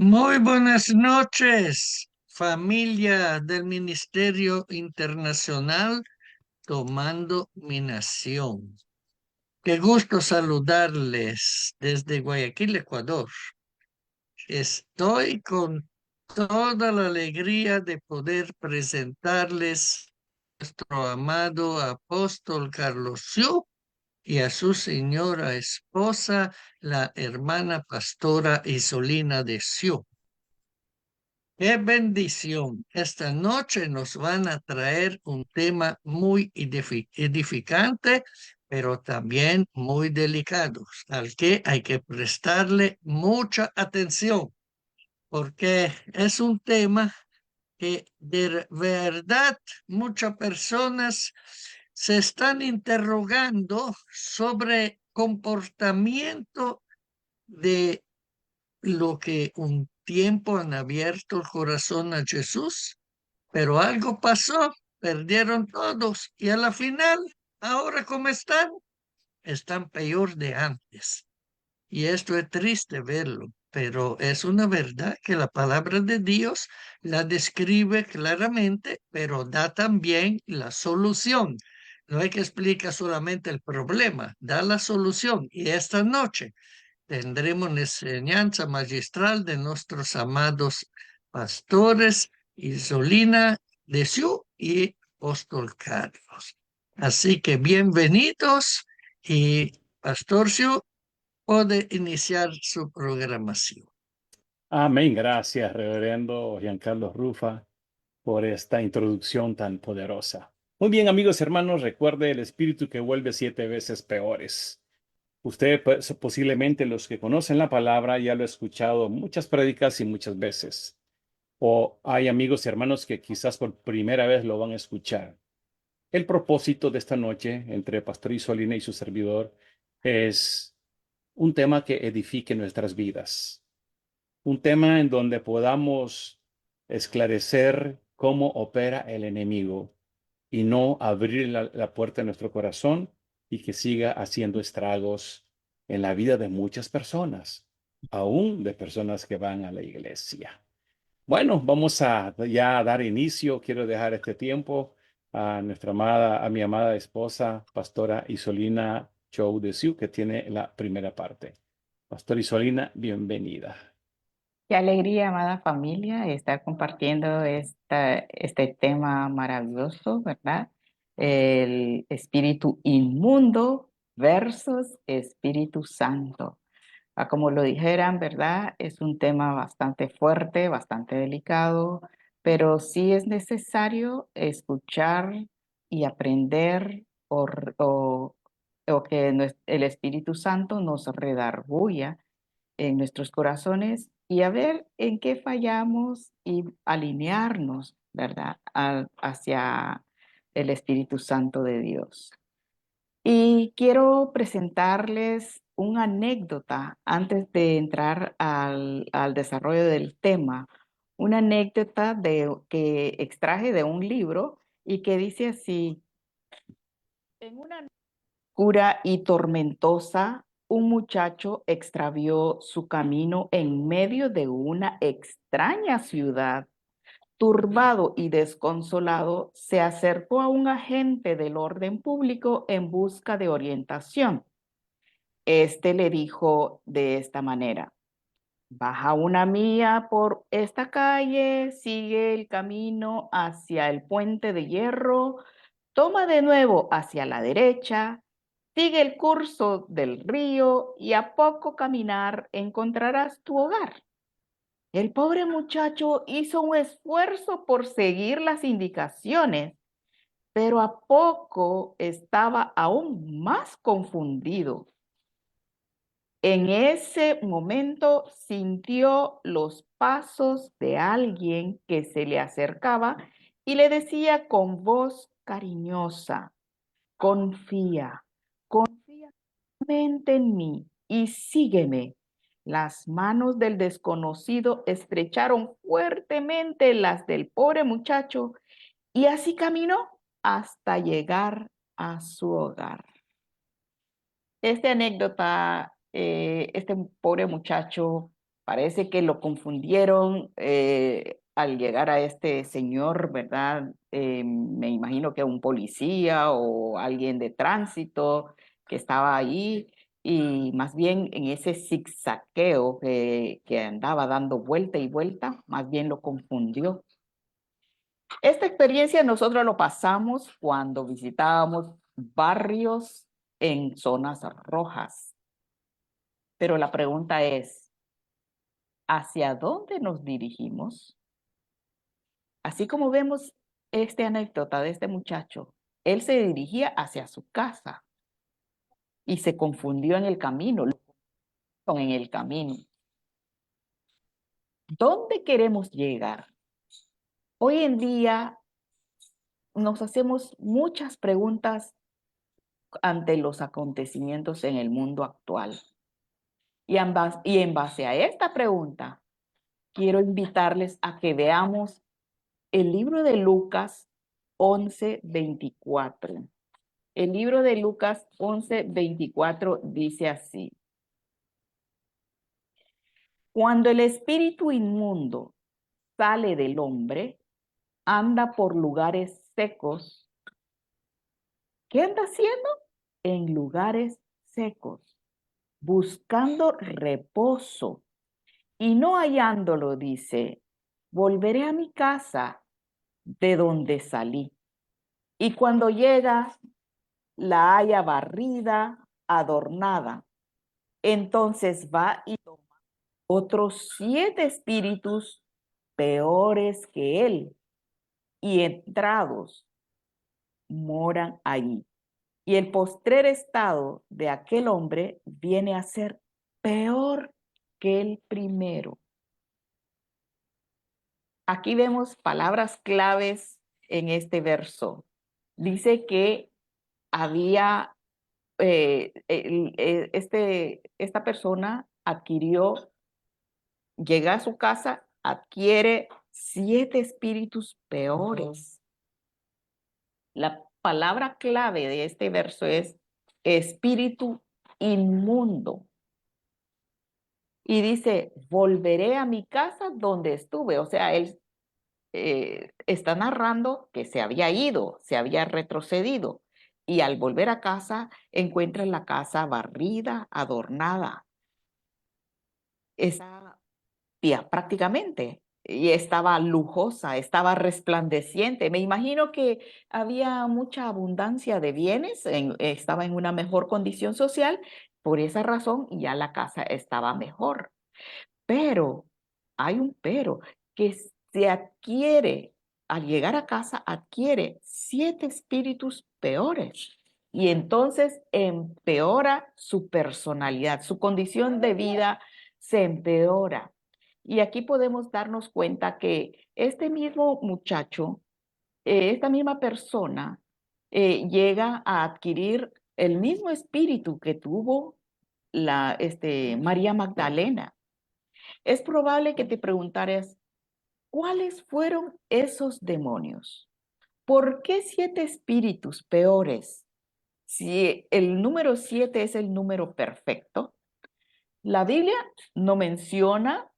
Muy buenas noches, familia del Ministerio Internacional Tomando Mi Nación. Qué gusto saludarles desde Guayaquil, Ecuador. Estoy con toda la alegría de poder presentarles a nuestro amado apóstol Carlos Siu y a su señora esposa, la hermana pastora Isolina de Siu. Qué bendición. Esta noche nos van a traer un tema muy edificante, pero también muy delicado, al que hay que prestarle mucha atención, porque es un tema que de verdad muchas personas se están interrogando sobre comportamiento de lo que un tiempo han abierto el corazón a Jesús, pero algo pasó, perdieron todos y a la final, ahora cómo están, están peor de antes. Y esto es triste verlo, pero es una verdad que la palabra de Dios la describe claramente, pero da también la solución. No hay que explicar solamente el problema, da la solución. Y esta noche tendremos una enseñanza magistral de nuestros amados pastores Isolina de Siu y Apóstol Carlos. Así que bienvenidos y Pastor Siu puede iniciar su programación. Amén. Gracias, reverendo Giancarlo Rufa, por esta introducción tan poderosa. Muy bien, amigos hermanos, recuerde el espíritu que vuelve 7 veces peores. Usted, pues, posiblemente los que conocen la palabra, ya lo ha escuchado muchas prédicas y muchas veces. O hay amigos y hermanos que quizás por primera vez lo van a escuchar. El propósito de esta noche entre Pastor Isolina y su servidor es un tema que edifique nuestras vidas. Un tema en donde podamos esclarecer cómo opera el enemigo y no abrir la puerta de nuestro corazón y que siga haciendo estragos en la vida de muchas personas, aún de personas que van a la iglesia. Bueno, vamos a ya dar inicio. Quiero dejar este tiempo a mi amada esposa, Pastora Isolina Chou de Siu, que tiene la primera parte. Pastora Isolina, bienvenida. Qué alegría, amada familia, estar compartiendo este tema maravilloso, ¿verdad? El espíritu inmundo versus Espíritu Santo. Como lo dijeran, ¿verdad? Es un tema bastante fuerte, bastante delicado, pero sí es necesario escuchar y aprender o que el Espíritu Santo nos redarguya en nuestros corazones y a ver en qué fallamos y alinearnos, ¿verdad? Hacia el Espíritu Santo de Dios. Y quiero presentarles una anécdota antes de entrar al desarrollo del tema, una anécdota que extraje de un libro y que dice así: en una noche oscura y tormentosa, un muchacho extravió su camino en medio de una extraña ciudad. Turbado y desconsolado, se acercó a un agente del orden público en busca de orientación. Este le dijo de esta manera: baja una milla por esta calle, sigue el camino hacia el puente de hierro, toma de nuevo hacia la derecha, sigue el curso del río y a poco caminar encontrarás tu hogar. El pobre muchacho hizo un esfuerzo por seguir las indicaciones, pero a poco estaba aún más confundido. En ese momento sintió los pasos de alguien que se le acercaba y le decía con voz cariñosa: confía, confía en mí y sígueme. Las manos del desconocido estrecharon fuertemente las del pobre muchacho y así caminó hasta llegar a su hogar. Esta anécdota, este pobre muchacho Parece que lo confundieron al llegar a este señor, ¿verdad? Me imagino que un policía o alguien de tránsito que estaba ahí y más bien en ese zigzagueo que andaba dando vuelta y vuelta, más bien lo confundió. Esta experiencia nosotros lo pasamos cuando visitábamos barrios en zonas rojas. Pero la pregunta es, ¿hacia dónde nos dirigimos? Así como vemos esta anécdota de este muchacho, él se dirigía hacia su casa y se confundió en el camino, en el camino. ¿Dónde queremos llegar? Hoy en día nos hacemos muchas preguntas ante los acontecimientos en el mundo actual. Y en base a esta pregunta, quiero invitarles a que veamos el libro de Lucas 11:24. El libro de Lucas 11:24 dice así: Cuando el espíritu inmundo sale del hombre, anda por lugares secos. ¿Qué anda haciendo? En lugares secos, buscando reposo. Y no hallándolo, dice, volveré a mi casa de donde salí. Y cuando llega, la haya barrida, adornada. Entonces va y toma otros 7 espíritus peores que él, y entrados moran allí. Y el postrer estado de aquel hombre viene a ser peor que el primero. Aquí vemos palabras claves en este verso. Dice que había, esta persona adquirió, llega a su casa, adquiere 7 espíritus peores. La palabra clave de este verso es espíritu inmundo. Y dice, volveré a mi casa donde estuve. O sea, él está narrando que se había ido, se había retrocedido. Y al volver a casa, encuentra la casa barrida, adornada. Esa tía, prácticamente. Y estaba lujosa, estaba resplandeciente. Me imagino que había mucha abundancia de bienes, estaba en una mejor condición social. Por esa razón, ya la casa estaba mejor. Pero, hay un pero, que se adquiere, al llegar a casa, adquiere 7 espíritus peores. Y entonces empeora su personalidad, su condición de vida se empeora. Y aquí podemos darnos cuenta que este mismo muchacho, esta misma persona, llega a adquirir el mismo espíritu que tuvo María Magdalena. Es probable que te preguntaras, ¿cuáles fueron esos demonios? ¿Por qué 7 espíritus peores? Si el número 7 es el número perfecto, la Biblia no menciona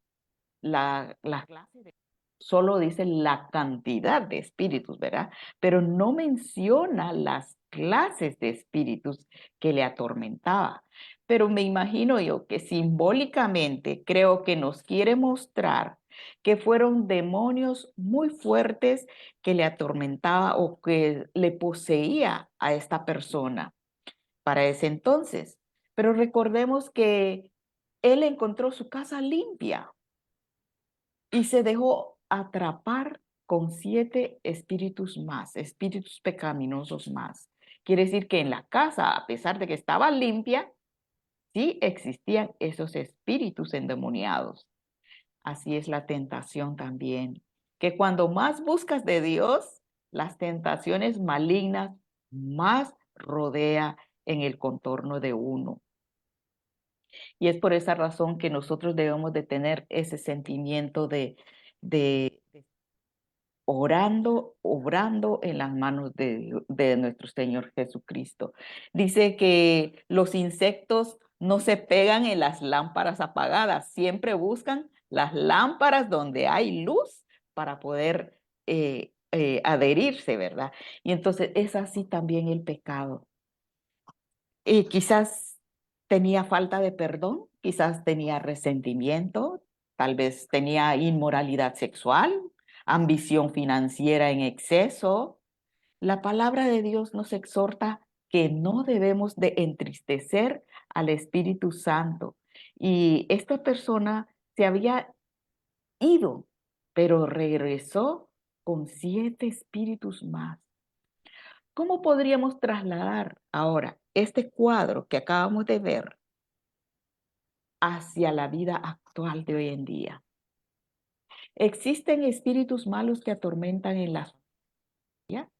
la clase de, solo dice la cantidad de espíritus, ¿verdad? Pero no menciona las clases de espíritus que le atormentaba. Pero me imagino yo que simbólicamente creo que nos quiere mostrar que fueron demonios muy fuertes que le atormentaba o que le poseía a esta persona para ese entonces. Pero recordemos que él encontró su casa limpia y se dejó atrapar con 7 espíritus más, espíritus pecaminosos más. Quiere decir que en la casa, a pesar de que estaba limpia, sí existían esos espíritus endemoniados. Así es la tentación también, que cuando más buscas de Dios, las tentaciones malignas más rodea en el contorno de uno. Y es por esa razón que nosotros debemos de tener ese sentimiento de orando, obrando en las manos de nuestro Señor Jesucristo. Dice que los insectos no se pegan en las lámparas apagadas, siempre buscan las lámparas donde hay luz para poder adherirse, ¿verdad? Y entonces es así también el pecado. Y quizás tenía falta de perdón, quizás tenía resentimiento, tal vez tenía inmoralidad sexual, ambición financiera en exceso. La palabra de Dios nos exhorta que no debemos de entristecer al Espíritu Santo. Y esta persona se había ido, pero regresó con 7 espíritus más. ¿Cómo podríamos trasladar ahora este cuadro que acabamos de ver hacia la vida actual de hoy en día? ¿Existen espíritus malos que atormentan en la familia?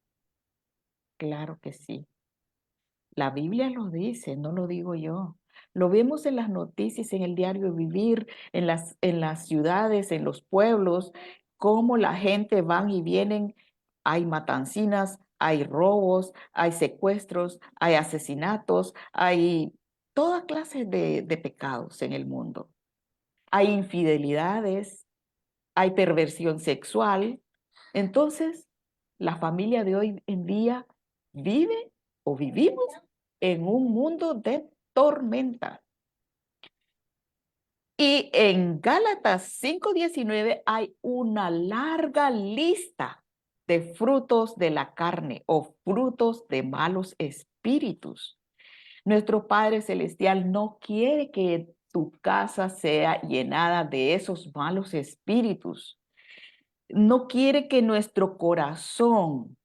Claro que sí. La Biblia lo dice, no lo digo yo. Lo vemos en las noticias, en el diario vivir, en las ciudades, en los pueblos, cómo la gente van y vienen. Hay matancinas, hay robos, hay secuestros, hay asesinatos, hay toda clase de pecados en el mundo. Hay infidelidades, hay perversión sexual. Entonces, la familia de hoy en día vive o vivimos en un mundo de tormenta. Y en Gálatas 5:19 hay una larga lista de frutos de la carne o frutos de malos espíritus. Nuestro Padre Celestial no quiere que tu casa sea llenada de esos malos espíritus. No quiere que nuestro corazón,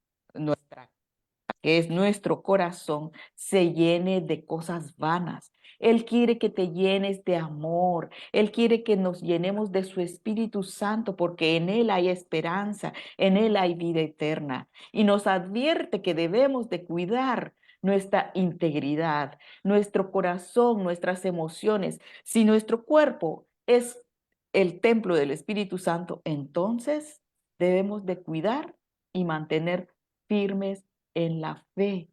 que es nuestro corazón, se llene de cosas vanas. Él quiere que te llenes de amor. Él quiere que nos llenemos de su Espíritu Santo porque en Él hay esperanza, en Él hay vida eterna. Y nos advierte que debemos de cuidar nuestra integridad, nuestro corazón, nuestras emociones. Si nuestro cuerpo es el templo del Espíritu Santo, entonces debemos de cuidar y mantener firmes en la fe.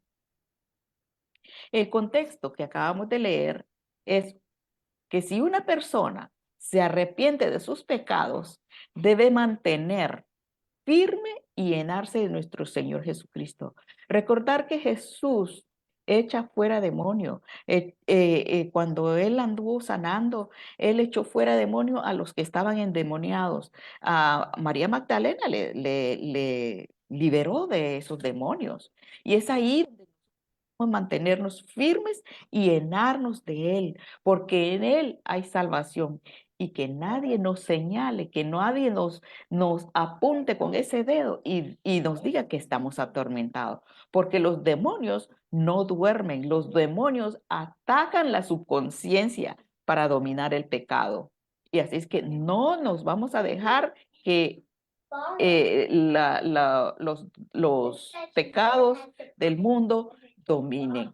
El contexto que acabamos de leer es que si una persona se arrepiente de sus pecados, debe mantener firme y llenarse de nuestro Señor Jesucristo. Recordar que Jesús echa fuera demonio. Cuando Él anduvo sanando, Él echó fuera demonio a los que estaban endemoniados. A María Magdalena le liberó de esos demonios. Y es ahí donde mantenernos firmes y llenarnos de Él, porque en Él hay salvación y que nadie nos señale, que nadie nos apunte con ese dedo y nos diga que estamos atormentados, porque los demonios no duermen, los demonios atacan la subconsciencia para dominar el pecado. Y así es que no nos vamos a dejar que los pecados del mundo dominen.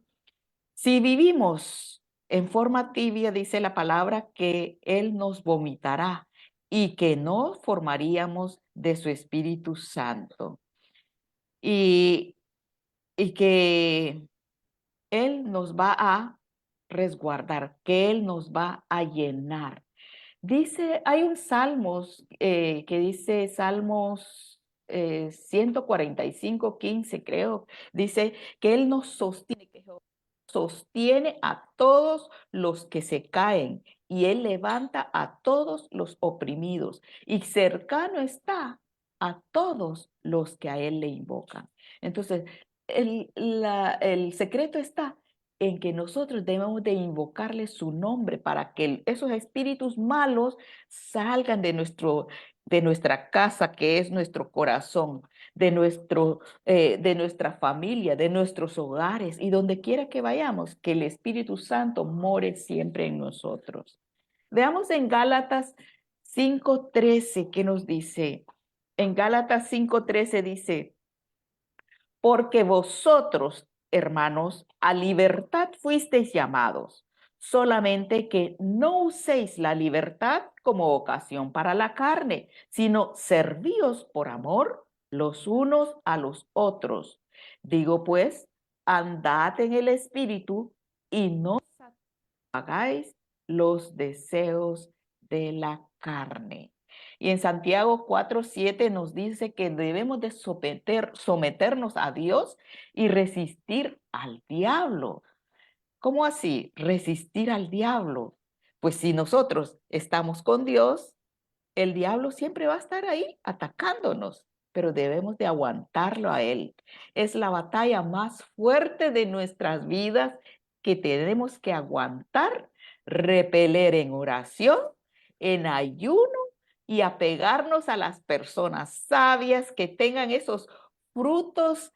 Si vivimos en forma tibia, dice la palabra, que Él nos vomitará y que no formaríamos de su Espíritu Santo. Y que Él nos va a resguardar, que Él nos va a llenar. Dice, hay un Salmos que dice, Salmos 145:15, creo, dice que Él nos sostiene, que Jehová sostiene a todos los que se caen y Él levanta a todos los oprimidos y cercano está a todos los que a Él le invocan. Entonces, el secreto está en que nosotros debemos de invocarle su nombre para que esos espíritus malos salgan de nuestra casa, que es nuestro corazón, de nuestra familia, de nuestros hogares y donde quiera que vayamos, que el Espíritu Santo more siempre en nosotros. Veamos en Gálatas 5:13, ¿qué nos dice? En Gálatas 5:13 dice, porque vosotros, hermanos, a libertad fuisteis llamados, solamente que no uséis la libertad como ocasión para la carne, sino servíos por amor los unos a los otros. Digo pues, andad en el espíritu y no hagáis los deseos de la carne. Y en Santiago 4:7 nos dice que debemos de someternos a Dios y resistir al diablo. ¿Cómo así? Resistir al diablo. Pues si nosotros estamos con Dios, el diablo siempre va a estar ahí atacándonos, pero debemos de aguantarlo a él. Es la batalla más fuerte de nuestras vidas que tenemos que aguantar, repeler en oración, en ayuno y apegarnos a las personas sabias que tengan esos frutos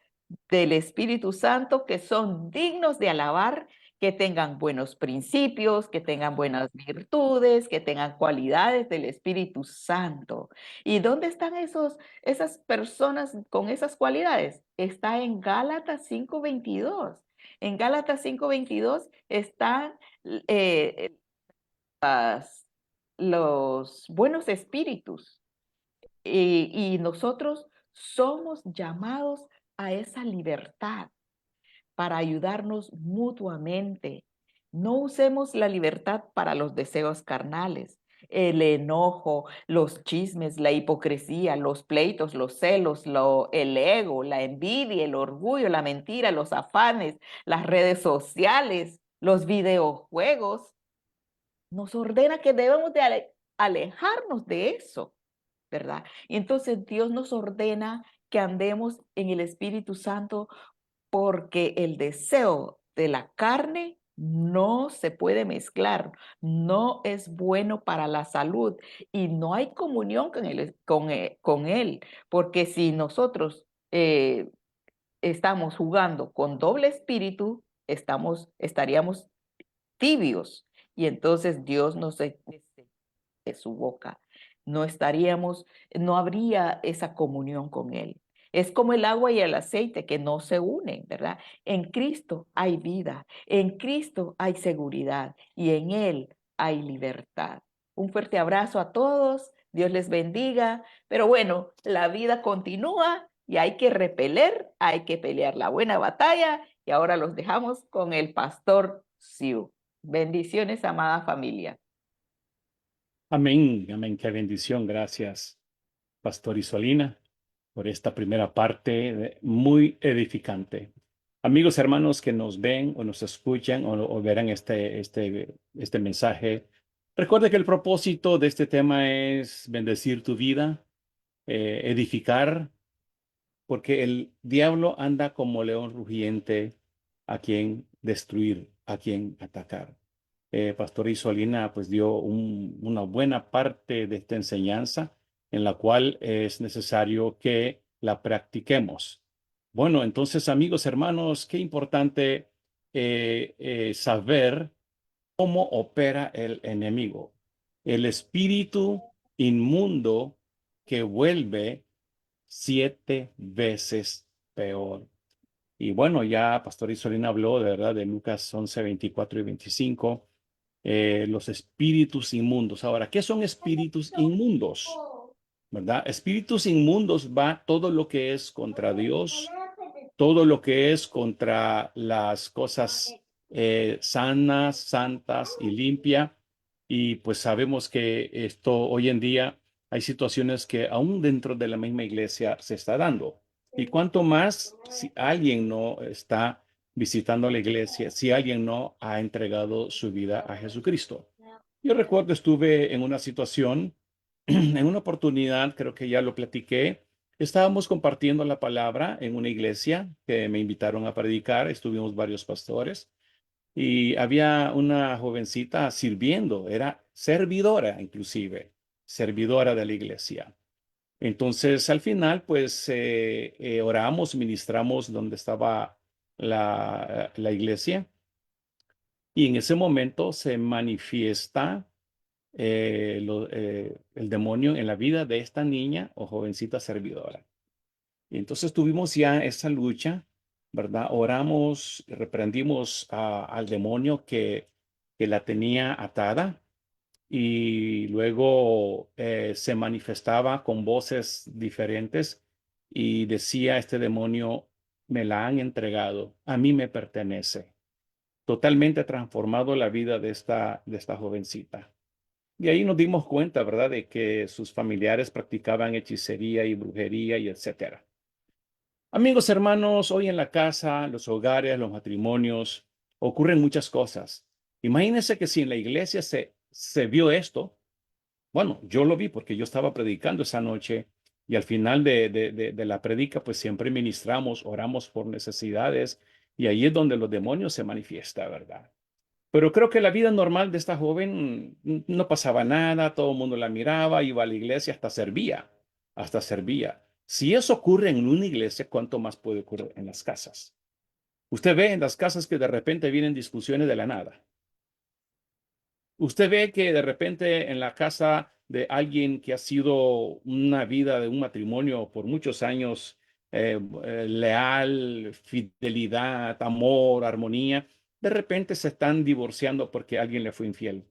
del Espíritu Santo que son dignos de alabar, que tengan buenos principios, que tengan buenas virtudes, que tengan cualidades del Espíritu Santo. ¿Y dónde están esas personas con esas cualidades? Está en Gálatas 5:22. En Gálatas 5:22 están eh, los buenos espíritus y nosotros somos llamados a esa libertad para ayudarnos mutuamente. No usemos la libertad para los deseos carnales, el enojo, los chismes, la hipocresía, los pleitos, los celos, el ego, la envidia, el orgullo, la mentira, los afanes, las redes sociales, los videojuegos. Nos ordena que debemos de alejarnos de eso, ¿verdad? Y entonces Dios nos ordena que andemos en el Espíritu Santo porque el deseo de la carne no se puede mezclar, no es bueno para la salud y no hay comunión con él, porque si nosotros estamos jugando con doble espíritu, estaríamos tibios y entonces Dios nos de su boca. No habría esa comunión con Él. Es como el agua y el aceite que no se unen, ¿verdad? En Cristo hay vida, en Cristo hay seguridad y en Él hay libertad. Un fuerte abrazo a todos, Dios les bendiga, pero bueno, la vida continúa y hay que repeler, hay que pelear la buena batalla y ahora los dejamos con el pastor Siu. Bendiciones, amada familia. Amén, amén. Qué bendición. Gracias, Pastor Isolina, por esta primera parte muy edificante. Amigos, hermanos que nos ven o nos escuchan o verán este mensaje, recuerde que el propósito de este tema es bendecir tu vida, edificar, porque el diablo anda como león rugiente a quien destruir, a quien atacar. Pastor Isolina pues dio una buena parte de esta enseñanza en la cual es necesario que la practiquemos. Bueno, entonces amigos, hermanos, qué importante saber cómo opera el enemigo. El espíritu inmundo que vuelve 7 veces peor. Y bueno, ya Pastor Isolina habló de verdad de Lucas 11, 24 y 25, los espíritus inmundos. Ahora, ¿qué son espíritus inmundos? ¿Verdad? Espíritus inmundos va todo lo que es contra Dios, todo lo que es contra las cosas sanas, santas y limpias. Y pues sabemos que esto hoy en día hay situaciones que aún dentro de la misma iglesia se está dando. Y cuanto más si alguien no está visitando la iglesia, si alguien no ha entregado su vida a Jesucristo. Yo recuerdo estuve en una situación, en una oportunidad, creo que ya lo platiqué. Estábamos compartiendo la palabra en una iglesia que me invitaron a predicar. Estuvimos varios pastores y había una jovencita sirviendo, era servidora inclusive, servidora de la iglesia. Entonces al final pues oramos, ministramos donde estaba la iglesia y en ese momento se manifiesta el demonio en la vida de esta niña o jovencita servidora. Y entonces tuvimos ya esa lucha, ¿verdad? Oramos, reprendimos al demonio que la tenía atada y luego se manifestaba con voces diferentes y decía este demonio, me la han entregado, a mí me pertenece. totalmente transformado la vida de esta jovencita. Y ahí nos dimos cuenta, ¿verdad?, de que sus familiares practicaban hechicería y brujería y etcétera. Amigos, hermanos, hoy en la casa, los hogares, los matrimonios, ocurren muchas cosas. Imagínense que si en la iglesia se vio esto, bueno, yo lo vi porque yo estaba predicando esa noche y al final de la predica, pues siempre ministramos, oramos por necesidades y ahí es donde los demonios se manifiestan, ¿verdad? Pero creo que la vida normal de esta joven no pasaba nada, todo el mundo la miraba, iba a la iglesia, hasta servía, hasta servía. Si eso ocurre en una iglesia, ¿cuánto más puede ocurrir en las casas? Usted ve en las casas que de repente vienen discusiones de la nada. Usted ve que de repente en la casa de alguien que ha sido una vida de un matrimonio por muchos años, leal, fidelidad, amor, armonía, de repente se están divorciando porque alguien le fue infiel,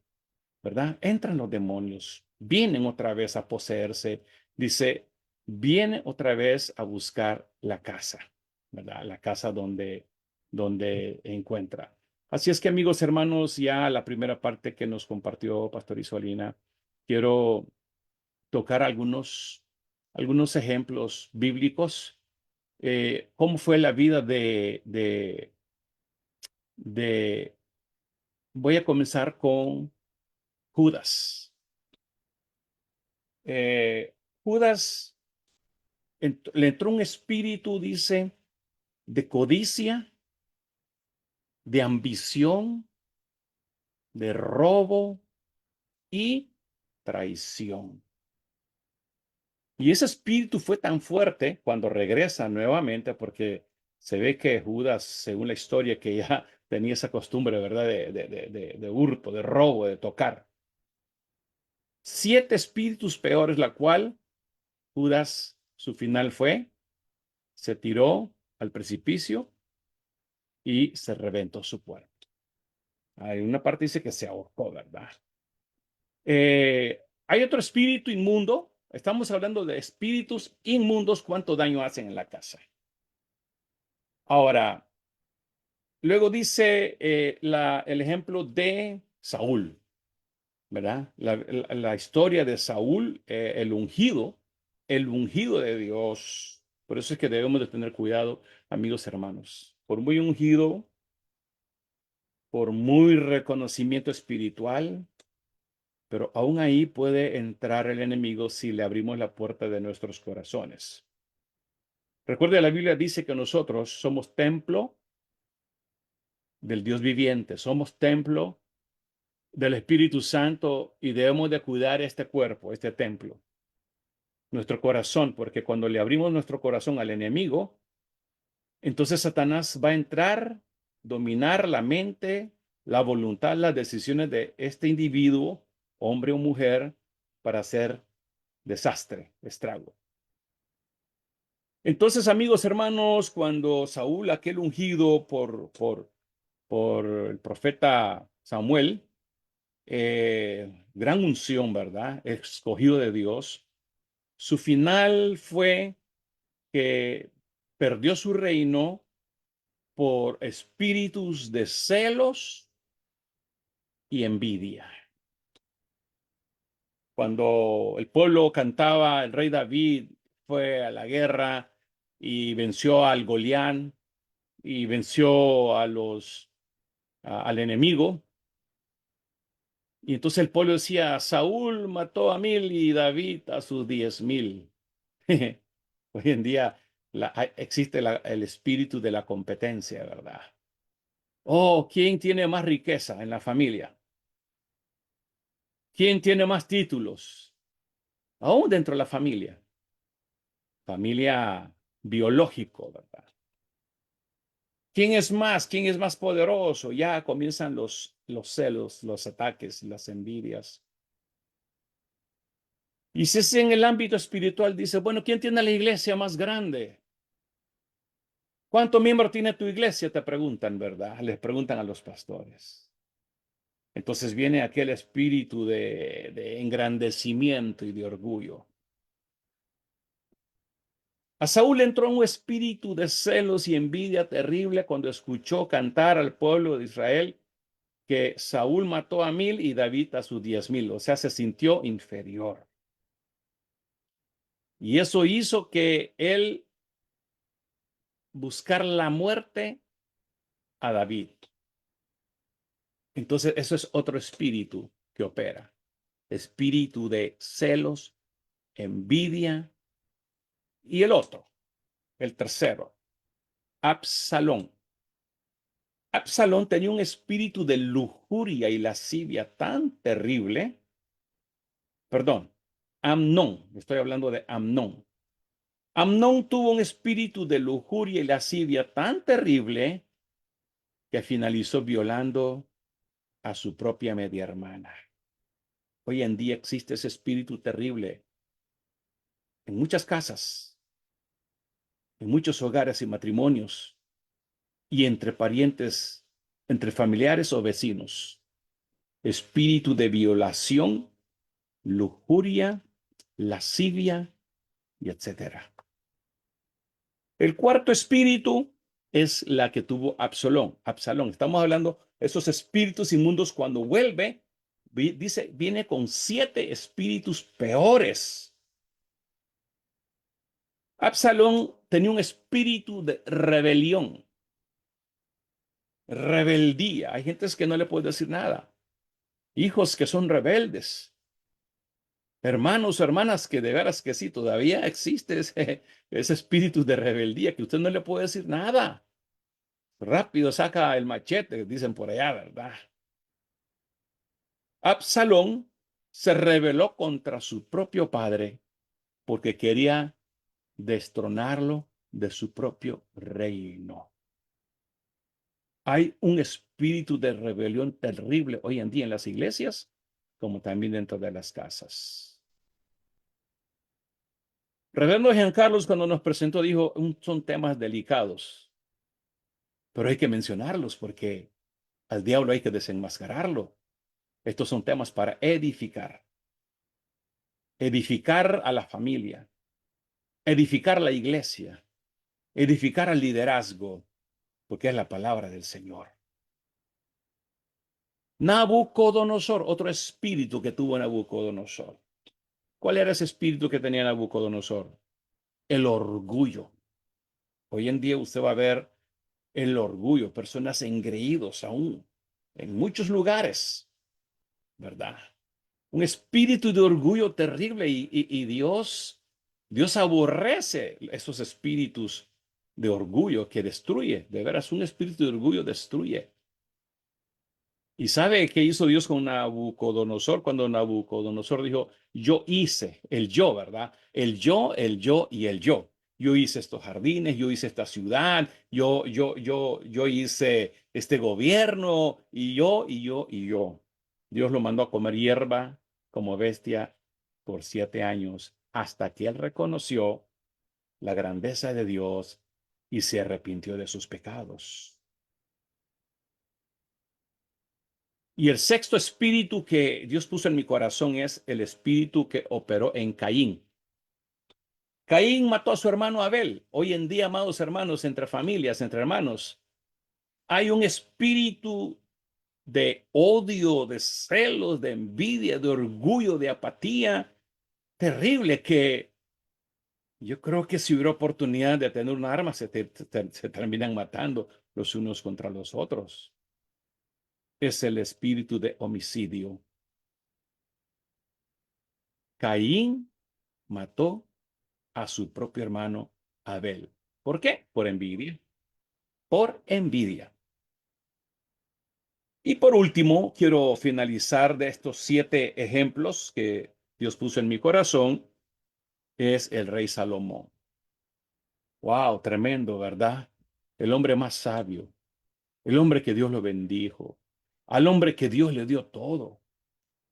¿verdad? Entran los demonios, vienen otra vez a poseerse, dice, viene otra vez a buscar la casa, ¿verdad? La casa donde encuentra. Así es que, amigos, hermanos, ya la primera parte que nos compartió Pastor Isolina, quiero tocar algunos ejemplos bíblicos. ¿Cómo fue la vida de... Voy a comenzar con Judas. Judas le entró un espíritu, dice, de codicia, de ambición, de robo y traición. Y ese espíritu fue tan fuerte cuando regresa nuevamente, porque se ve que Judas, según la historia, que ya tenía esa costumbre, ¿verdad?, de hurto, de robo, de tocar. 7 espíritus peores, la cual Judas, su final fue, se tiró al precipicio y se reventó su cuerpo. Hay una parte dice que se ahorcó, ¿verdad? Hay otro espíritu inmundo. Estamos hablando de espíritus inmundos, cuánto daño hacen en la casa. Ahora, luego dice el ejemplo de Saúl, ¿verdad? La historia de Saúl, el ungido de Dios. Por eso es que debemos de tener cuidado, amigos hermanos. Por muy ungido, por muy reconocimiento espiritual, pero aún ahí puede entrar el enemigo si le abrimos la puerta de nuestros corazones. Recuerde, la Biblia dice que nosotros somos templo del Dios viviente, somos templo del Espíritu Santo y debemos de cuidar este cuerpo, este templo, nuestro corazón, porque cuando le abrimos nuestro corazón al enemigo, entonces Satanás va a entrar, dominar la mente, la voluntad, las decisiones de este individuo, hombre o mujer, para hacer desastre, estrago. Entonces, amigos, hermanos, cuando Saúl, aquel ungido por el profeta Samuel, gran unción, ¿verdad? Escogido de Dios, su final fue que perdió su reino por espíritus de celos y envidia. Cuando el pueblo cantaba, el rey David fue a la guerra y venció al Golián y venció al enemigo. Y entonces el pueblo decía, Saúl mató a 1000 y David a sus 10,000. Hoy en día existe el espíritu de la competencia, ¿verdad? Oh, ¿quién tiene más riqueza en la familia? ¿Quién tiene más títulos? Aún dentro de la familia. Familia biológico, ¿verdad? ¿Quién es más? ¿Quién es más poderoso? Ya comienzan los celos, los ataques, las envidias. Y si es en el ámbito espiritual, dice, bueno, ¿quién tiene la iglesia más grande? ¿Cuántos miembros tiene tu iglesia? Te preguntan, ¿verdad? Les preguntan a los pastores. Entonces viene aquel espíritu de engrandecimiento y de orgullo. A Saúl entró un espíritu de celos y envidia terrible cuando escuchó cantar al pueblo de Israel que Saúl mató a 1000 y David a sus 10,000. O sea, se sintió inferior. Y eso hizo que él buscara la muerte a David. Entonces, eso es otro espíritu que opera. Espíritu de celos, envidia. Y el otro, el tercero, Absalón. Absalón tenía un espíritu de lujuria y lascivia tan terrible. Perdón, Amnón, estoy hablando de Amnón. Amnón tuvo un espíritu de lujuria y lascivia tan terrible que finalizó violando a su propia media hermana. Hoy en día existe ese espíritu terrible en muchas casas, en muchos hogares y matrimonios, y entre parientes, entre familiares o vecinos. Espíritu de violación, lujuria, lascivia y etcétera. El cuarto espíritu es la que tuvo Absalón. Absalón. Estamos hablando de esos espíritus inmundos cuando vuelve, dice, viene con 7 espíritus peores. Absalón tenía un espíritu de rebelión, rebeldía. Hay gentes que no le puede decir nada. Hijos que son rebeldes. Hermanos, hermanas, que de veras que sí, todavía existe ese espíritu de rebeldía que usted no le puede decir nada. Rápido saca el machete, dicen por allá, ¿verdad? Absalón se rebeló contra su propio padre porque quería destronarlo de su propio reino. Hay un espíritu de rebelión terrible hoy en día en las iglesias, como también dentro de las casas. Reverendo Jean Carlos, cuando nos presentó, dijo, son temas delicados, pero hay que mencionarlos porque al diablo hay que desenmascararlo. Estos son temas para edificar. Edificar a la familia, edificar la iglesia, edificar al liderazgo, porque es la palabra del Señor. Nabucodonosor, otro espíritu que tuvo Nabucodonosor. ¿Cuál era ese espíritu que tenía Nabucodonosor? El orgullo. Hoy en día usted va a ver el orgullo, personas engreídos aún, en muchos lugares, ¿verdad? Un espíritu de orgullo terrible y Dios aborrece esos espíritus de orgullo que destruye. De veras, un espíritu de orgullo destruye. ¿Y sabe qué hizo Dios con Nabucodonosor cuando Nabucodonosor dijo, yo hice, el yo, ¿verdad? El yo y el yo. Yo hice estos jardines, yo hice esta ciudad, yo hice este gobierno y yo, y yo, y yo. Dios lo mandó a comer hierba como bestia por 7 años hasta que él reconoció la grandeza de Dios y se arrepintió de sus pecados. Y el sexto espíritu que Dios puso en mi corazón es el espíritu que operó en Caín. Caín mató a su hermano Abel. Hoy en día, amados hermanos, entre familias, entre hermanos, hay un espíritu de odio, de celos, de envidia, de orgullo, de apatía terrible que yo creo que si hubiera oportunidad de tener un arma, se terminan matando los unos contra los otros. Es el espíritu de homicidio. Caín mató a su propio hermano Abel. ¿Por qué? Por envidia. Por envidia. Y por último, quiero finalizar de estos 7 ejemplos que Dios puso en mi corazón, es el rey Salomón. Wow, tremendo, ¿verdad? El hombre más sabio, el hombre que Dios lo bendijo, al hombre que Dios le dio todo.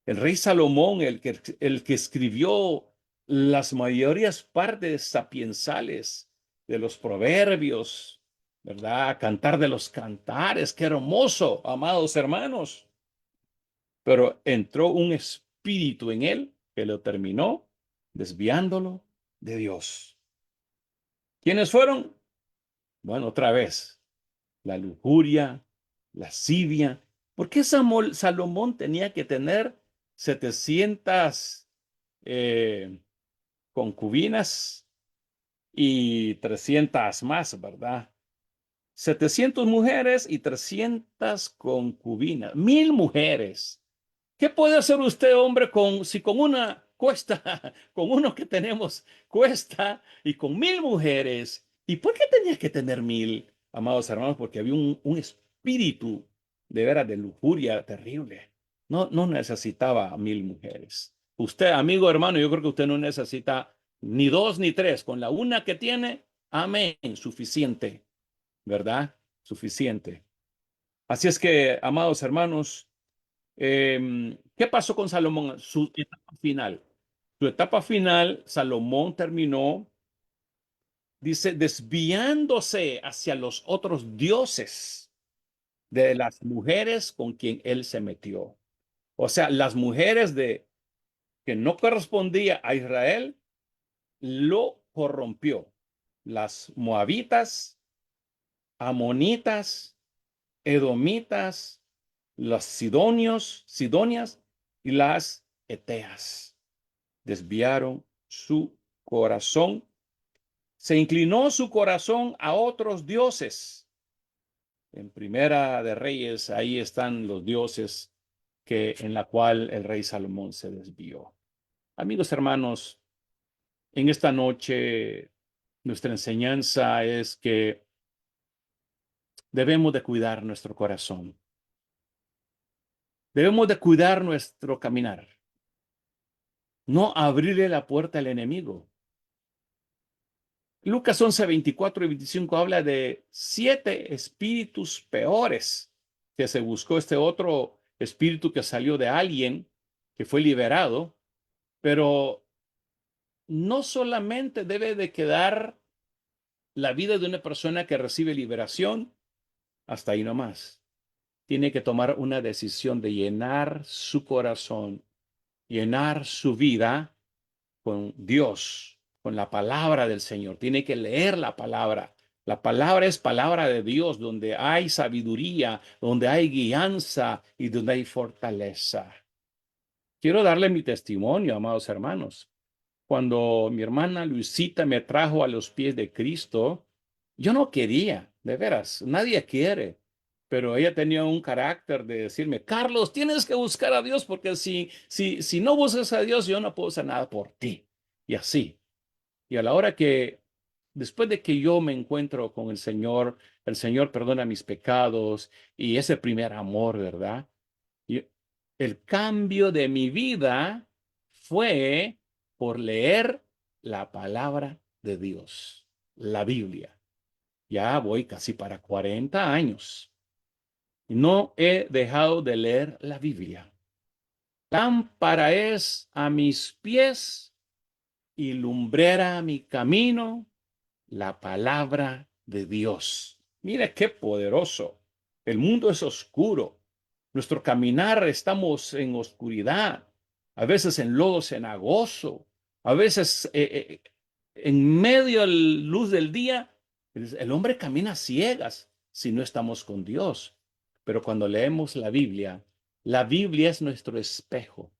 El rey Salomón, el que escribió las mayorías partes sapiensales de los proverbios, ¿verdad? Cantar de los cantares, qué hermoso, amados hermanos. Pero entró un espíritu en él que lo terminó desviándolo de Dios. ¿Quiénes fueron? Bueno, otra vez, la lujuria, lascivia. ¿Por qué Salomón tenía que tener 700 eh, concubinas y 300 más, ¿verdad? 700 mujeres y 300 concubinas, 1000 mujeres. ¿Qué puede hacer usted, hombre, si con una cuesta, con uno que tenemos cuesta y con 1000 mujeres? ¿Y por qué tenía que tener 1000, amados hermanos? Porque había un espíritu de veras de lujuria terrible. No necesitaba 1000 mujeres. Usted, amigo hermano, yo creo que usted no necesita ni dos ni tres. Con la una que tiene, amén, suficiente, ¿verdad? Suficiente. Así es que, amados hermanos, ¿qué pasó con Salomón? Su etapa final. Su etapa final, Salomón terminó, dice, desviándose hacia los otros dioses de las mujeres con quien él se metió. O sea, las mujeres que no correspondía a Israel, lo corrompió. Las moabitas, amonitas, edomitas, los sidonias y las eteas. Desviaron su corazón, se inclinó su corazón a otros dioses. En Primera de Reyes, ahí están los dioses en la cual el rey Salomón se desvió. Amigos hermanos, en esta noche nuestra enseñanza es que debemos de cuidar nuestro corazón. Debemos de cuidar nuestro caminar. No abrirle la puerta al enemigo. Lucas 11, 24 y 25 habla de 7 espíritus peores que se buscó este otro espíritu que salió de alguien que fue liberado, pero no solamente debe de quedar la vida de una persona que recibe liberación hasta ahí nomás. Tiene que tomar una decisión de llenar su corazón, llenar su vida con Dios, con la palabra del Señor. Tiene que leer la palabra. La palabra es palabra de Dios, donde hay sabiduría, donde hay guianza y donde hay fortaleza. Quiero darle mi testimonio, amados hermanos. Cuando mi hermana Luisita me trajo a los pies de Cristo, yo no quería, de veras, nadie quiere. Pero ella tenía un carácter de decirme, Carlos, tienes que buscar a Dios porque si no buscas a Dios, yo no puedo hacer nada por ti. Y así. Y a la hora después de que yo me encuentro con el Señor perdona mis pecados y ese primer amor, ¿verdad? Y el cambio de mi vida fue por leer la palabra de Dios, la Biblia. Ya voy casi para 40 años. No he dejado de leer la Biblia. Lámpara es a mis pies y lumbrera a mi camino la palabra de Dios. Mira qué poderoso. El mundo es oscuro. Nuestro caminar estamos en oscuridad, a veces en lodo cenagoso, a veces en medio de la luz del día. El hombre camina a ciegas si no estamos con Dios. Pero cuando leemos la Biblia es nuestro espejo.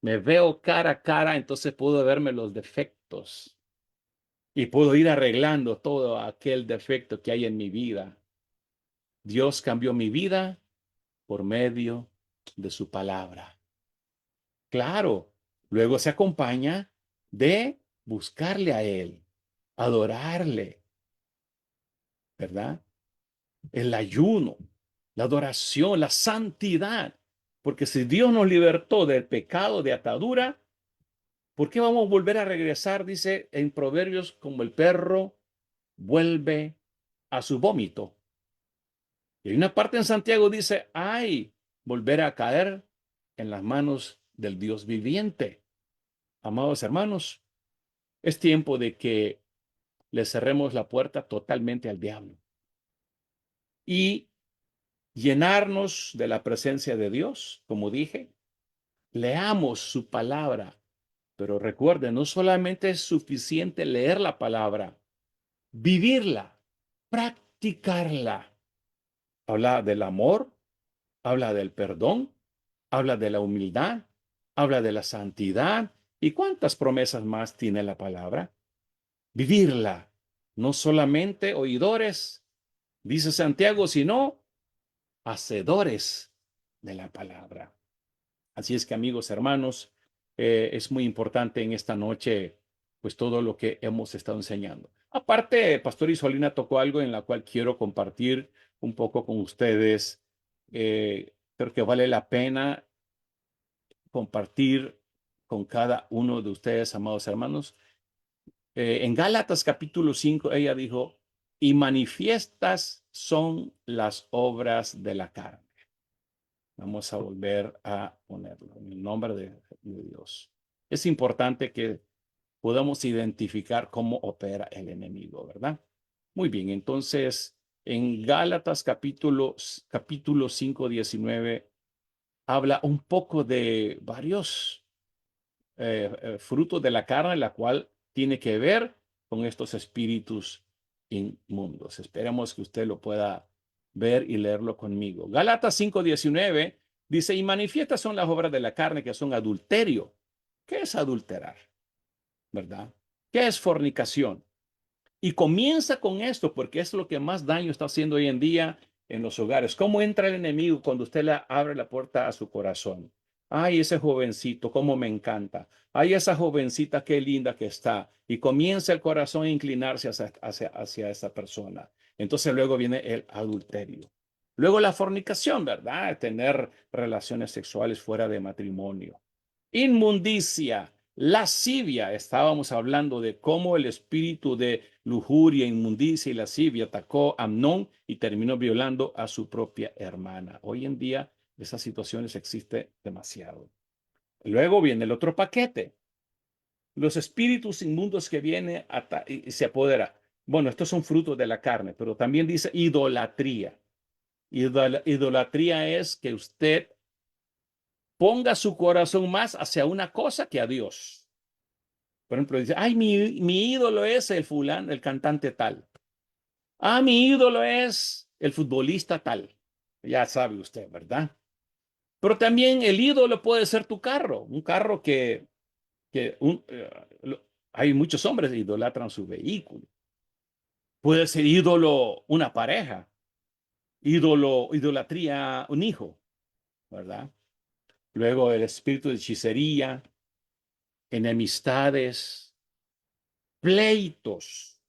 Me veo cara a cara, entonces puedo verme los defectos y puedo ir arreglando todo aquel defecto que hay en mi vida. Dios cambió mi vida por medio de su palabra. Claro, luego se acompaña de buscarle a Él, adorarle, ¿verdad? El ayuno, la adoración, la santidad. Porque si Dios nos libertó del pecado de atadura, ¿por qué vamos a volver a regresar? Dice en Proverbios, como el perro vuelve a su vómito. Y hay una parte en Santiago dice, ay, volver a caer en las manos del Dios viviente. Amados hermanos, es tiempo de que le cerremos la puerta totalmente al diablo y llenarnos de la presencia de Dios, como dije, leamos su palabra, pero recuerden, no solamente es suficiente leer la palabra, vivirla, practicarla. Habla del amor, habla del perdón, habla de la humildad, habla de la santidad. ¿Y cuántas promesas más tiene la palabra? Vivirla, no solamente oidores, dice Santiago, sino hacedores de la palabra. Así es que, amigos, hermanos, es muy importante en esta noche, pues todo lo que hemos estado enseñando. Aparte, Pastor Isolina tocó algo en la cual quiero compartir un poco con ustedes. Creo que vale la pena compartir con cada uno de ustedes, amados hermanos. En Gálatas capítulo 5, ella dijo, y manifiestas son las obras de la carne. Vamos a volver a ponerlo en el nombre de Dios. Es importante que podamos identificar cómo opera el enemigo, ¿verdad? Muy bien, entonces en Gálatas capítulo 5, 19, habla un poco de varios frutos de la carne, la cual tiene que ver con estos espíritus inmundos. Esperemos que usted lo pueda ver y leerlo conmigo. Gálatas 5:19 dice, y manifiestas son las obras de la carne que son adulterio. ¿Qué es adulterar? ¿Verdad? ¿Qué es fornicación? Y comienza con esto porque es lo que más daño está haciendo hoy en día en los hogares. ¿Cómo entra el enemigo cuando usted le abre la puerta a su corazón? Ay, ese jovencito, cómo me encanta. Ay, esa jovencita, qué linda que está. Y comienza el corazón a inclinarse hacia esa persona. Entonces luego viene el adulterio. Luego la fornicación, ¿verdad? Tener relaciones sexuales fuera de matrimonio. Inmundicia, lascivia. Estábamos hablando de cómo el espíritu de lujuria, inmundicia y lascivia atacó a Amnón y terminó violando a su propia hermana. Hoy en día esas situaciones existen demasiado. Luego viene el otro paquete. Los espíritus inmundos que vienen y se apodera. Bueno, estos son frutos de la carne, pero también dice idolatría. Idolatría es que usted ponga su corazón más hacia una cosa que a Dios. Por ejemplo, dice, ay, mi ídolo es el fulano, el cantante tal. Ah, mi ídolo es el futbolista tal. Ya sabe usted, ¿verdad? Pero también el ídolo puede ser tu carro, un carro hay muchos hombres que idolatran su vehículo. Puede ser ídolo una pareja, idolatría un hijo, ¿verdad? Luego el espíritu de hechicería, enemistades, pleitos,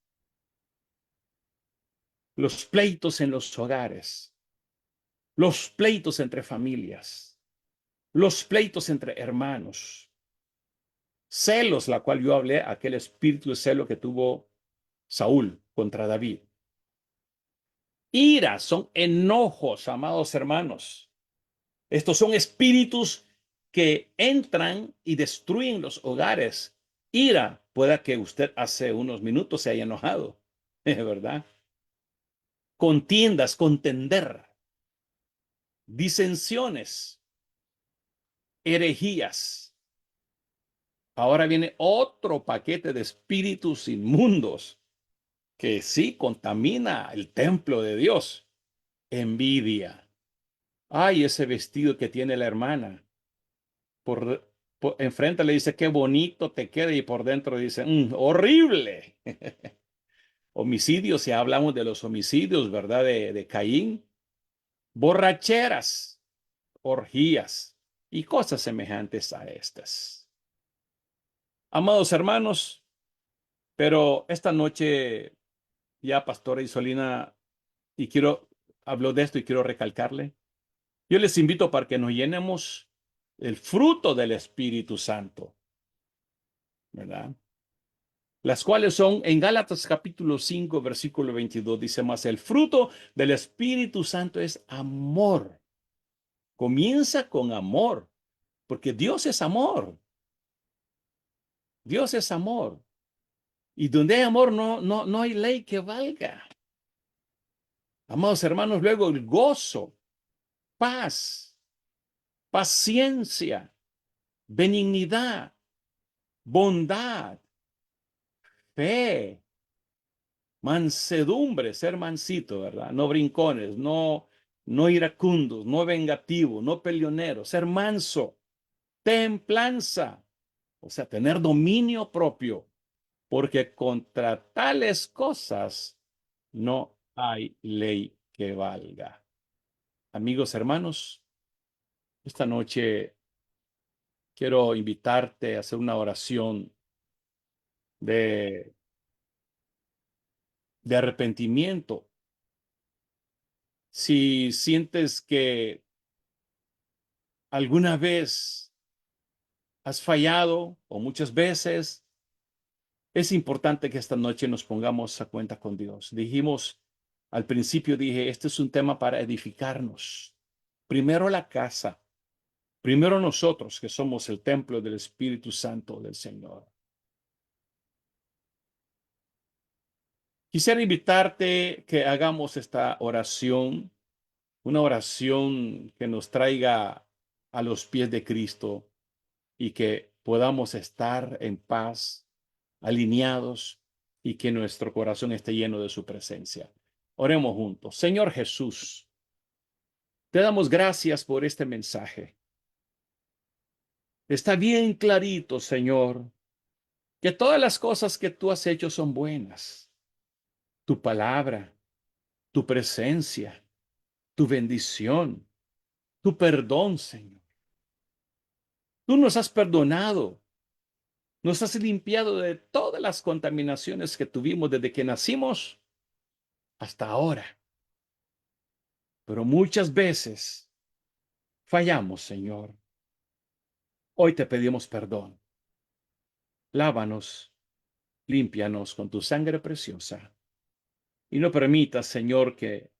los pleitos en los hogares, los pleitos entre familias, los pleitos entre hermanos, celos, la cual yo hablé, aquel espíritu de celo que tuvo Saúl contra David. Ira, son enojos, amados hermanos. Estos son espíritus que entran y destruyen los hogares. Ira, pueda que usted hace unos minutos se haya enojado, ¿verdad? Contiendas, contender, disensiones, herejías. Ahora viene otro paquete de espíritus inmundos que sí contamina el templo de Dios. Envidia. Ay, ese vestido que tiene la hermana. Enfrente le dice, qué bonito te queda y por dentro dice, horrible. Homicidios, si hablamos de los homicidios, ¿verdad? De Caín. Borracheras, orgías y cosas semejantes a estas. Amados hermanos, pero esta noche ya Pastora Isolina, y hablo de esto y quiero recalcarle, yo les invito para que nos llenemos el fruto del Espíritu Santo, ¿verdad? Las cuales son en Gálatas capítulo 5, versículo 22, dice más, el fruto del Espíritu Santo es amor. Comienza con amor, porque Dios es amor. Dios es amor. Y donde hay amor no hay ley que valga. Amados hermanos, luego el gozo, paz, paciencia, benignidad, bondad, fe, mansedumbre, ser mansito, ¿verdad? No brincones, no iracundos, no vengativos, no peleoneros, ser manso, templanza, o sea, tener dominio propio, porque contra tales cosas no hay ley que valga. Amigos, hermanos, esta noche quiero invitarte a hacer una oración de, de arrepentimiento. Si sientes que alguna vez has fallado o muchas veces, es importante que esta noche nos pongamos a cuenta con Dios. Dijimos, al principio dije, este es un tema para edificarnos. Primero la casa, primero nosotros que somos el templo del Espíritu Santo del Señor. Quisiera invitarte que hagamos esta oración, una oración que nos traiga a los pies de Cristo y que podamos estar en paz, alineados y que nuestro corazón esté lleno de su presencia. Oremos juntos. Señor Jesús, te damos gracias por este mensaje. Está bien clarito, Señor, que todas las cosas que tú has hecho son buenas. Tu palabra, tu presencia, tu bendición, tu perdón, Señor. Tú nos has perdonado, nos has limpiado de todas las contaminaciones que tuvimos desde que nacimos hasta ahora. Pero muchas veces fallamos, Señor. Hoy te pedimos perdón. Lávanos, límpianos con tu sangre preciosa. Y no permitas, Señor, que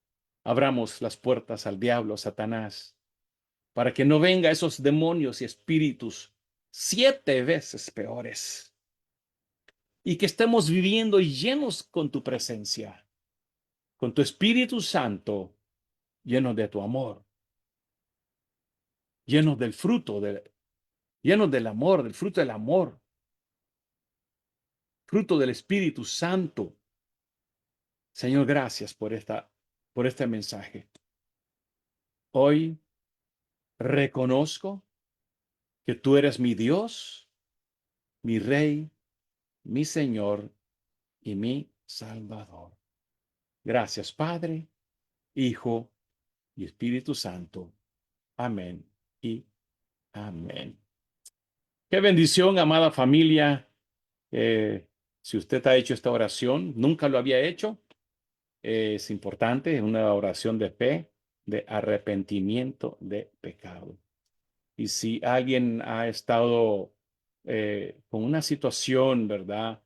abramos las puertas al diablo, a Satanás, para que no venga esos demonios y espíritus 7 veces peores. Y que estemos viviendo llenos con tu presencia, con tu Espíritu Santo, llenos de tu amor, llenos del fruto, llenos del amor, del fruto del amor, fruto del Espíritu Santo. Señor, gracias por este mensaje. Hoy reconozco que tú eres mi Dios, mi Rey, mi Señor y mi Salvador. Gracias, Padre, Hijo y Espíritu Santo. Amén y amén. Qué bendición, amada familia. Si usted ha hecho esta oración, nunca lo había hecho, es importante, es una oración de fe, de arrepentimiento de pecado. Y si alguien ha estado con una situación, ¿verdad?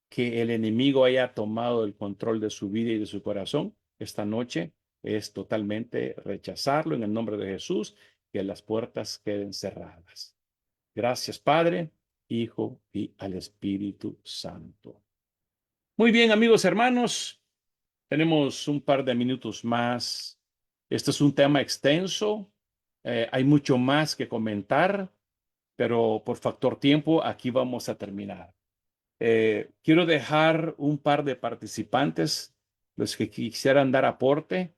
Que el enemigo haya tomado el control de su vida y de su corazón, esta noche es totalmente rechazarlo en el nombre de Jesús, que las puertas queden cerradas. Gracias, Padre, Hijo y al Espíritu Santo. Muy bien, amigos, hermanos, tenemos un par de minutos más. Este es un tema extenso. Hay mucho más que comentar, pero por factor tiempo, aquí vamos a terminar. Quiero dejar un par de participantes, los que quisieran dar aporte,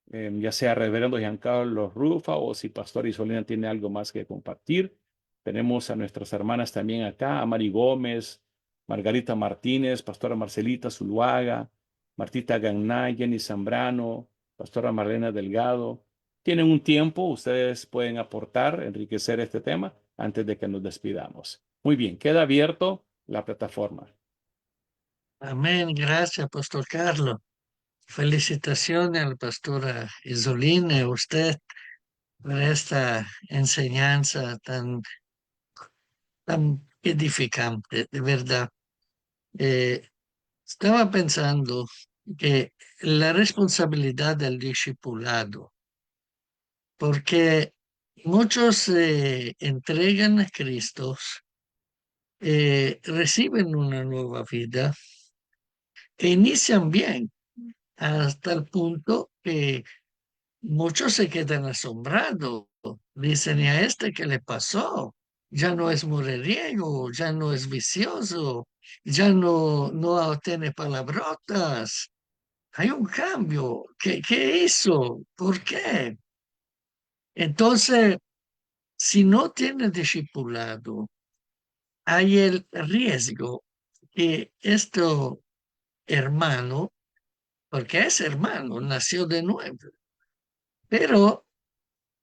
ya sea Reverendo Giancarlo Rufa o si Pastor Isolina tiene algo más que compartir. Tenemos a nuestras hermanas también acá, a Mari Gómez, Margarita Martínez, Pastora Marcelita Zuluaga, Martita Gagnay, Jenny Zambrano, Pastora Marlena Delgado. Tienen un tiempo, ustedes pueden aportar, enriquecer este tema antes de que nos despidamos. Muy bien, queda abierto la plataforma. Amén. Gracias, Pastor Carlos. Felicitaciones a la pastora Isolina y a usted por esta enseñanza tan edificante, de verdad. Eh, Estaba pensando que la responsabilidad del discipulado, porque muchos se entregan a Cristo, reciben una nueva vida e inician bien, hasta el punto que muchos se quedan asombrados. Dicen, ¿y a este qué le pasó? ya no es mujeriego, ya no es vicioso, ya no tiene palabrotas. Hay un cambio. ¿Qué hizo? ¿Por qué? Entonces, si no tiene discipulado, hay el riesgo que este hermano, porque es hermano, nació de nuevo, pero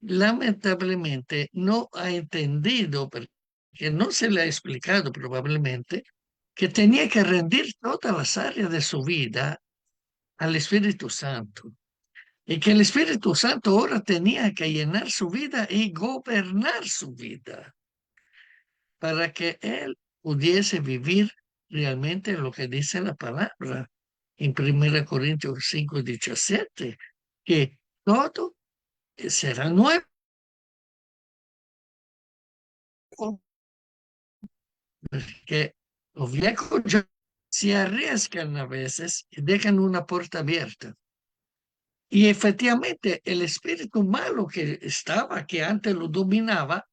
lamentablemente no ha entendido, porque no se le ha explicado probablemente, que tenía que rendir todas las áreas de su vida al Espíritu Santo. Y que el Espíritu Santo ahora tenía que llenar su vida y gobernar su vida para que él pudiese vivir realmente lo que dice la palabra en 1 Corintios 5:17, que todo será nuevo, que los viejos ya se arriesgan a veces y dejan una puerta abierta. Y efectivamente el espíritu malo que estaba, que antes lo dominaba,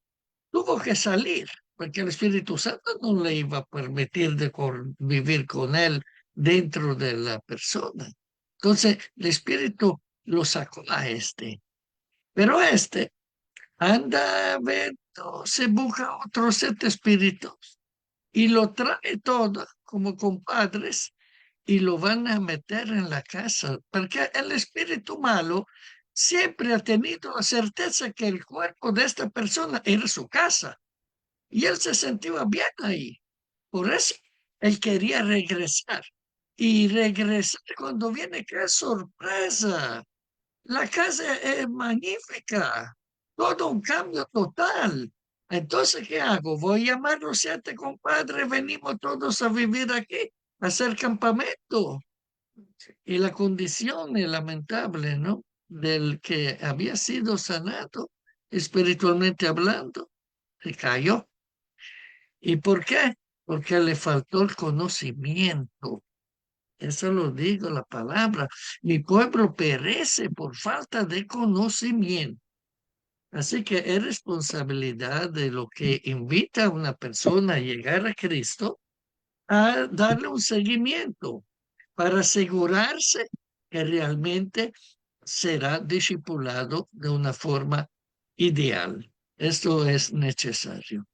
tuvo que salir, porque el Espíritu Santo no le iba a permitir de vivir con él dentro de la persona. Entonces, el Espíritu lo sacó a este, pero este anda a ver, se busca otros 7 espíritus y lo trae todo como compadres y lo van a meter en la casa, porque el espíritu malo siempre ha tenido la certeza que el cuerpo de esta persona era su casa y él se sentía bien ahí. Por eso él quería regresar. Y regresar cuando viene, qué sorpresa. La casa es magnífica. Todo un cambio total. Entonces, ¿qué hago? Voy a llamar a los 7 compadres, venimos todos a vivir aquí, a hacer campamento. Y la condición es lamentable, ¿no? Del que había sido sanado, espiritualmente hablando, se cayó. ¿Y por qué? Porque le faltó el conocimiento. Eso lo digo la palabra. Mi pueblo perece por falta de conocimiento. Así que es responsabilidad de lo que invita a una persona a llegar a Cristo a darle un seguimiento para asegurarse que realmente será discipulado de una forma ideal. Esto es necesario.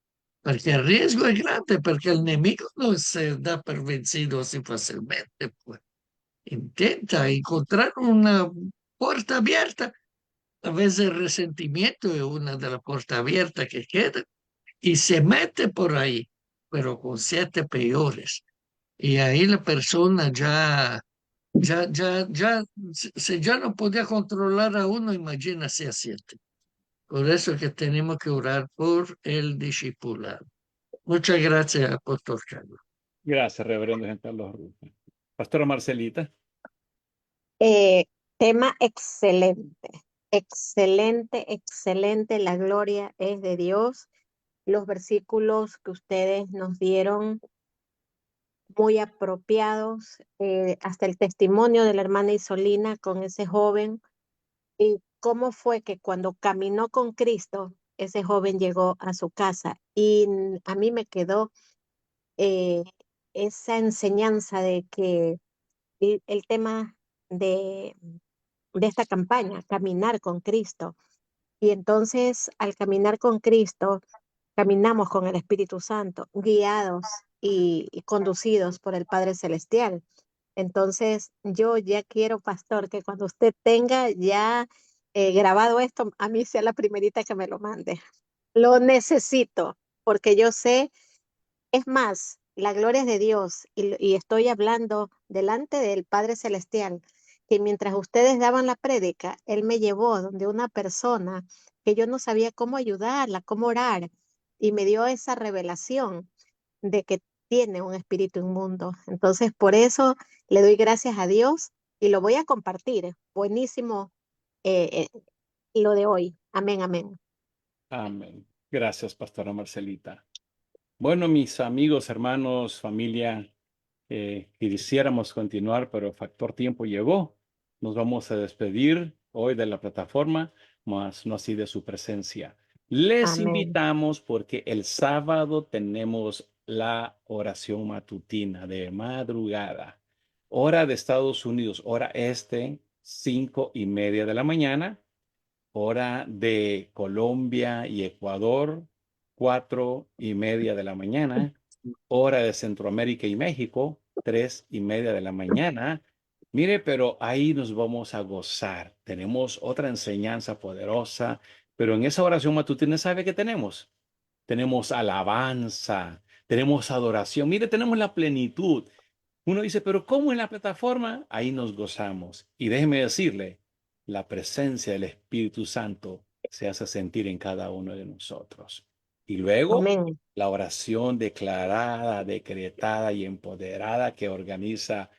Porque el riesgo es grande, porque el enemigo no se da por vencido así fácilmente. Pues intenta encontrar una puerta abierta. A veces el resentimiento es una de las puertas abiertas que queda y se mete por ahí, pero con 7 peores. Y ahí la persona si ya no podía controlar a uno, imagínate a 7. Por eso es que tenemos que orar por el discipulado. Muchas gracias, Apóstol Carlos. Gracias, reverendo Juan Carlos Rufa. Pastora Marcelita. Eh, Tema excelente, excelente, excelente. La gloria es de Dios. Los versículos que ustedes nos dieron muy apropiados, hasta el testimonio de la hermana Isolina con ese joven y cómo fue que cuando caminó con Cristo, ese joven llegó a su casa. Y a mí me quedó eh, esa enseñanza de que el tema de esta campaña, caminar con Cristo. Y entonces, al caminar con Cristo, caminamos con el Espíritu Santo, guiados y conducidos por el Padre Celestial. Entonces, yo ya quiero, pastor, que cuando usted tenga ya grabado esto, a mí sea la primerita que me lo mande. Lo necesito, porque yo sé, es más, la gloria es de Dios y estoy hablando delante del Padre Celestial, que mientras ustedes daban la prédica, Él me llevó donde una persona que yo no sabía cómo ayudarla, cómo orar, y me dio esa revelación de que tiene un espíritu inmundo. Entonces, por eso le doy gracias a Dios y lo voy a compartir. Buenísimo lo de hoy. Amén, amén. Amén. Gracias, Pastora Marcelita. Bueno, mis amigos, hermanos, familia, quisiéramos continuar, pero el factor tiempo llegó. Nos vamos a despedir hoy de la plataforma, más no así de su presencia. Les Amén. invitamos porque el sábado tenemos la oración matutina de madrugada, hora de Estados Unidos, hora este, 5:30 de la mañana, hora de Colombia y Ecuador, 4:30 de la mañana, hora de Centroamérica y México, 3:30 de la mañana. Mire, pero ahí nos vamos a gozar. Tenemos otra enseñanza poderosa, pero en esa oración matutina, ¿sabe qué tenemos? Tenemos alabanza, tenemos adoración. Mire, tenemos la plenitud. Uno dice, pero ¿cómo en la plataforma? Ahí nos gozamos. Y déjeme decirle, la presencia del Espíritu Santo se hace sentir en cada uno de nosotros. Y luego, Amén. la oración declarada, decretada y empoderada que organiza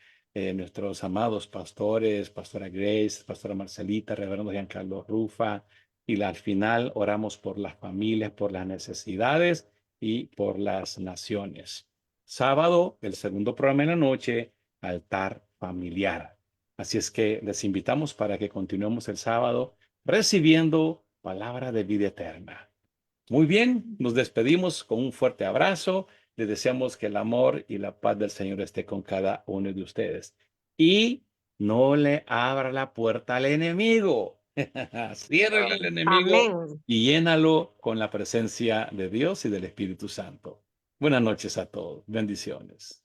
nuestros amados pastores, Pastora Grace, Pastora Marcelita, Reverendo Giancarlo Rufa. Y al final oramos por las familias, por las necesidades y por las naciones. Sábado, el segundo programa en la noche, altar familiar. Así es que les invitamos para que continuemos el sábado recibiendo palabra de vida eterna. Muy bien, nos despedimos con un fuerte abrazo. Les deseamos que el amor y la paz del Señor esté con cada uno de ustedes. Y no le abra la puerta al enemigo. Ciérrele al enemigo Amén. y llénalo con la presencia de Dios y del Espíritu Santo. Buenas noches a todos. Bendiciones.